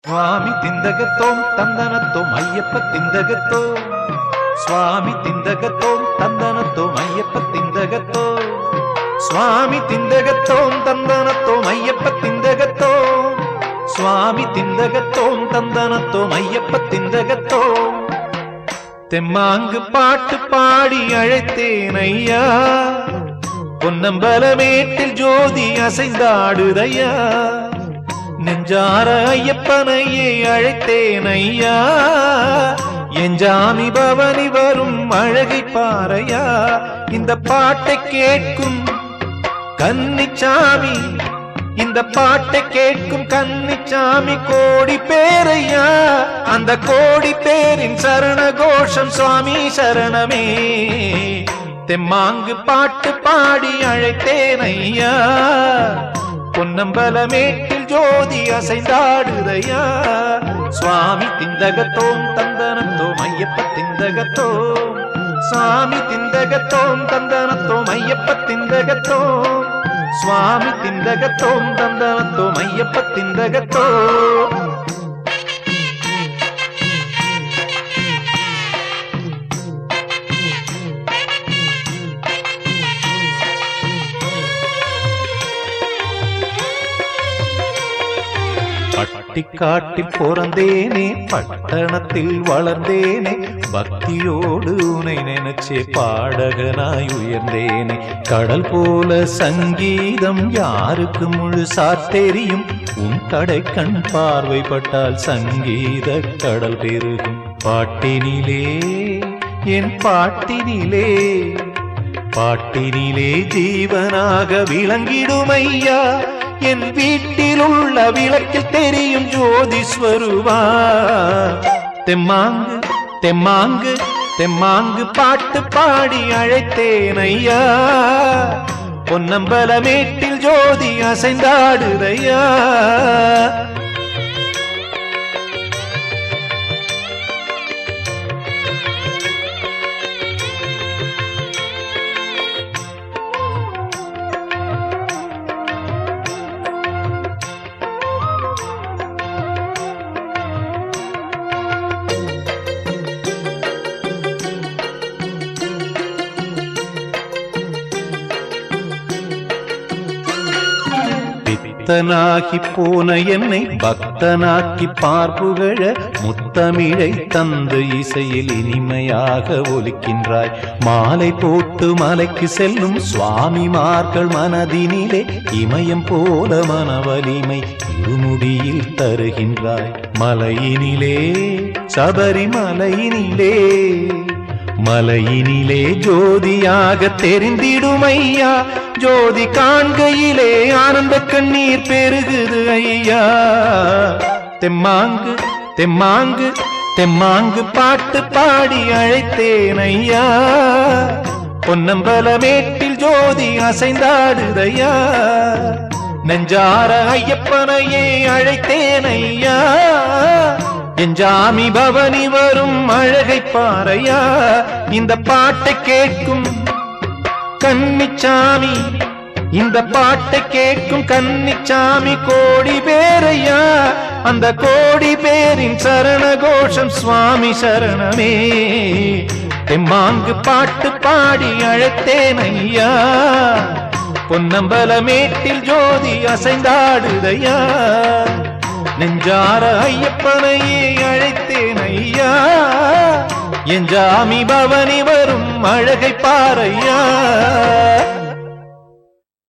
சுவாமி திந்தகத்தோம் தந்தனத்தோம் ஐயப்ப திந்தகத்தோம். சுவாமி திந்தகத்தோம் தந்தனத்தோம் ஐயப்ப திந்தகத்தோம். சுவாமி திந்தகத்தோம் தந்தனத்தோம் ஐயப்ப திந்தகத்தோம். சுவாமி திந்தகத்தோம் தந்தனத்தோம் ஐயப்ப திந்தகத்தோம். தெம்மாங்கு பாட்டு பாடி அழைத்தேன் ஐயா, பொன்னம்பலமேட்டில் ஜோதி அசைந்தாடுதையா. நெஞ்சார ஐயப்பனையே அழைத்தேன் ஐயா, எஞ்சாமி பவனி வரும் அழகை பாறையா. இந்த பாட்டை கேட்கும் கன்னிச்சாமி, இந்த பாட்டை கேட்கும் கன்னிச்சாமி கோடி பேரையா. அந்த கோடி பேரின் சரண கோஷம் சுவாமி சரணமே. தெம்மாங்கு பாட்டு பாடி அழைத்தேன் ஐயா, பொன்னம்பலமேட்டில் ஜோதி அசைந்தாடுதையா. சுவாமி திந்தகத்தோம் தந்தனத்தோம் ஐயப்ப திந்தகத்தோம். சுவாமி திந்தகத்தோம் தந்தனத்தோம் ஐயப்ப திந்தகத்தோம். சுவாமி திந்தகத்தோம் தந்தனத்தோம் ஐயப்ப திந்தகத்தோம். பட்டிக்காட்டில் பிறந்தேனே, பட்டணத்தில் வளர்ந்தேனே, பக்தியோடு உனை நினைச்சே பாடகனாய் உயர்ந்தேனே. கடல் போல சங்கீதம் யாருக்கு முழுசா தெரியும், உன் கடை கண் பார்வைப்பட்டால் சங்கீத கடல் பெருகும். பாட்டினிலே என் பாட்டினிலே, பாட்டினிலே ஜீவனாக விளங்கிடுமையா. என் வீட்டில் உள்ள விளக்கில் தெரியும் ஜோதி ஸ்வரூபா. தெம்மாங்கு தெம்மாங்கு தெம்மாங்கு பாட்டு பாடி அழைத்தேன் ஐயா, பொன்னம்பலமேட்டில் ஜோதி அசைந்தாடுதையா. பக்தனாகி போன என்னை பக்தனாக்கி பார்ப்புகழ, முத்தமிழை தந்து இசையில் இனிமையாக ஒலிக்கின்றாய். மாலை போட்டு மலைக்கு செல்லும் சுவாமிமார்கள் மனதினிலே இமயம் போல மனவலிமை இருமுடியில் தருகின்றாய். மலையினிலே சபரிமலையினிலே, மலையினிலே ஜோதியாக தெரிந்திடுமையா. ஜோதி காண்கையிலே ஆனந்த கண்ணீர் பெருகுது ஐயா. தெம்மாங்கு தெம்மாங்கு தெம்மாங்கு பாட்டு பாடி அழைத்தேன் ஐயா, பொன்னம்பலமேட்டில் ஜோதி அசைந்தாடுதையா. நெஞ்சார ஐயப்பனையே அழைத்தேன் ஐயா, எஞ்சாமி பவனி வரும் அழகை பாறையா. இந்த பாட்டை கேட்கும் கன்னிச்சாமி, இந்த பாட்டை கேட்கும் கன்னிச்சாமி கோடி பேரையா. அந்த கோடி பேரின் சரண கோஷம் சுவாமி சரணமே. தெம்மாங்கு பாட்டு பாடி அழைத்தேன் ஐயா, பொன்னம்பலமேட்டில் ஜோதி அசைந்தாடுதையா. நெஞ்சார ஐயப்பனையே அழைத்தேன் ஐயா, எஞ்சாமி பவனி வரும் அழகை பாறையா.